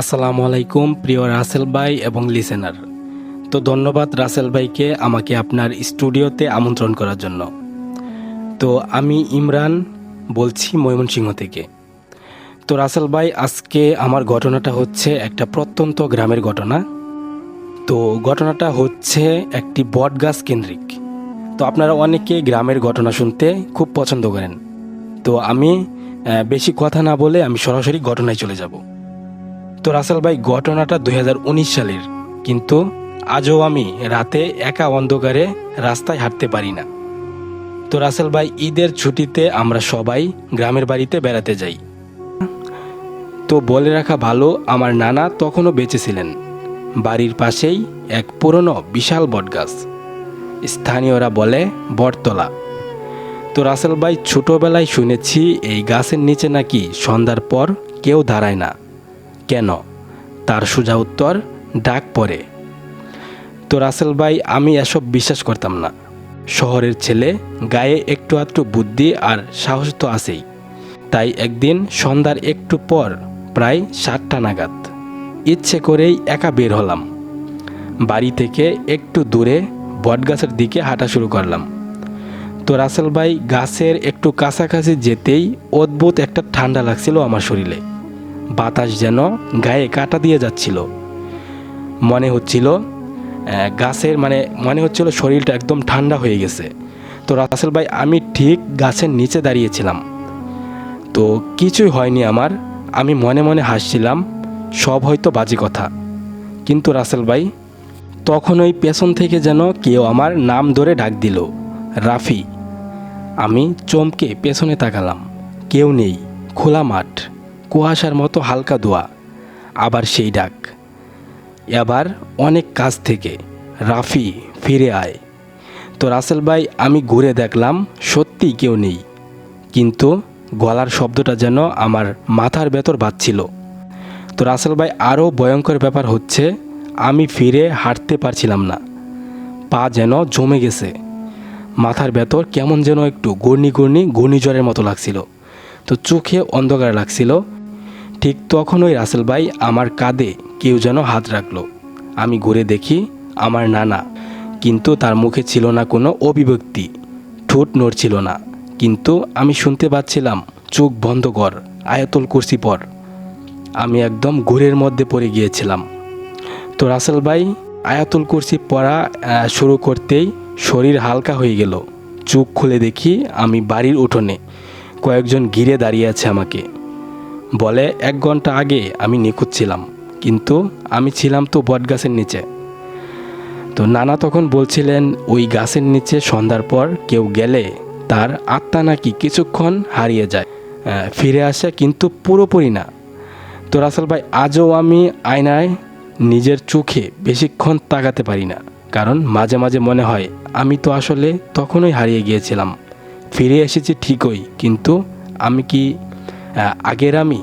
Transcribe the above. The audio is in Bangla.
আসসালামু আলাইকুম প্রিয় রাসেল ভাই এবং লিসেনার। তো ধন্যবাদ রাসেল ভাইকে আমাকে আপনার স্টুডিওতে আমন্ত্রণ করার জন্য। তো আমি ইমরান বলছি ময়মনসিংহ থেকে। তো রাসেল ভাই, আজকে আমার ঘটনাটা হচ্ছে একটা প্রত্যন্ত গ্রামের ঘটনা। তো ঘটনাটা হচ্ছে একটি বটগাছ কেন্দ্রিক। তো আপনারা অনেকে গ্রামের ঘটনা শুনতে খুব পছন্দ করেন। তো আমি বেশি কথা না বলে আমি সরাসরি ঘটনায় চলে যাব। তো রাসেল ভাই, ঘটনাটা 2019 সালের, কিন্তু আজও আমি রাতে একা অন্ধকারে রাস্তায় হাঁটতে পারি না। তো রাসেল ভাই, ঈদের ছুটিতে আমরা সবাই গ্রামের বাড়িতে বেড়াতে যাই। তো বলে রাখা ভালো, আমার নানা তখনও বেঁচে ছিলেন। বাড়ির পাশেই এক পুরনো বিশাল বটগাছ, স্থানীয়রা বলে বটতলা। তো রাসেল ভাই, ছোটবেলায় শুনেছি এই গাছের নিচে নাকি সন্ধ্যার পর কেউ দাঁড়ায় না। কেন? তার সোজা উত্তর, ডাক পড়ে। তো রাসেল ভাই, আমি এসব বিশ্বাস করতাম না। শহরের ছেলে, গায়ে একটু আধটু বুদ্ধি আর সাহস তো আছেই। তাই একদিন সন্ধ্যার একটু পর, প্রায় 7টা নাগাদ, ইচ্ছে করেই একা বের হলাম। বাড়ি থেকে একটু দূরে বটগাছের দিকে হাঁটা শুরু করলাম। তো রাসেল ভাই, গাছের একটু কাছাকাছি যেতেই অদ্ভুত একটা ঠান্ডা লাগছিল আমার শরীরে। বাতাস যেন গায়ে কাটা দিয়ে যাচ্ছিল। মনে হচ্ছিল মনে হচ্ছিল শরীরটা একদম ঠান্ডা হয়ে গেছে। তো রাসেল ভাই, আমি ঠিক গাছের নিচে দাঁড়িয়েছিলাম। তো কিছুই হয়নি আমার। আমি মনে মনে হাসছিলাম, সব হয়তো বাজে কথা। কিন্তু রাসেল ভাই, তখন ওই পেছন থেকে যেন কেউ আমার নাম ধরে ডাক দিল, রাফি। আমি চমকে পেছনে তাকালাম। কেউ নেই, খোলা মাঠ, কুয়াশার মতো হালকা ধোঁয়া। আবার সেই ডাক, এবার অনেক কাছ থেকে, রাফি ফিরে আয়। তো রাসেল ভাই, আমি ঘুরে দেখলাম সত্যিই কেউ নেই, কিন্তু গলার শব্দটা যেন আমার মাথার ভেতর বাজছিল। তো রাসেল ভাই, আরও ভয়ঙ্কর ব্যাপার হচ্ছে, আমি ফিরে হাঁটতে পারছিলাম না। পা যেন জমে গেছে। মাথার ভেতর কেমন যেন একটু ঘূর্ণিঝড়ের মতো লাগছিল। তো চোখে অন্ধকার লাগছিল। ঠিক তখনই রাসেল ভাই, আমার কাঁধে কেউ যেন হাত রাখলো। আমি ঘুরে দেখি আমার নানা, কিন্তু তার মুখে ছিল না কোনো অভিব্যক্তি, ঠোঁট নড়ছিল না। কিন্তু আমি শুনতে পাচ্ছিলাম, চোখ বন্ধ কর, আয়াতুল কুরসি পড়। আমি একদম ঘোরের মধ্যে পড়ে গিয়েছিলাম। তো রাসেল ভাই, আয়াতুল কুরসি পড়া শুরু করতেই শরীর হালকা হয়ে গেল। চোখ খুলে দেখি আমি বাড়ির উঠোনে, কয়েকজন ঘিরে দাঁড়িয়ে আছে আমাকে। বলে 1 ঘন্টা আগে আমি নিখোঁজ ছিলাম, কিন্তু আমি ছিলাম তো বটগাছের নিচে। তো নানা তখন বলছিলেন, ওই গাছের নিচে সন্ধ্যার পর কেউ গেলে তার আত্মা নাকি কিছুক্ষণ হারিয়ে যায়, ফিরে আসে, কিন্তু পুরোপুরি না। তো রাসেল ভাই, আজও আমি আয়নায় নিজের চোখে বেশিক্ষণ তাকাতে পারি না, কারণ মাঝে মাঝে মনে হয় আমি তো আসলে তখনই হারিয়ে গিয়েছিলাম। ফিরে এসেছি ঠিকই, কিন্তু আমি কি আগের আমি?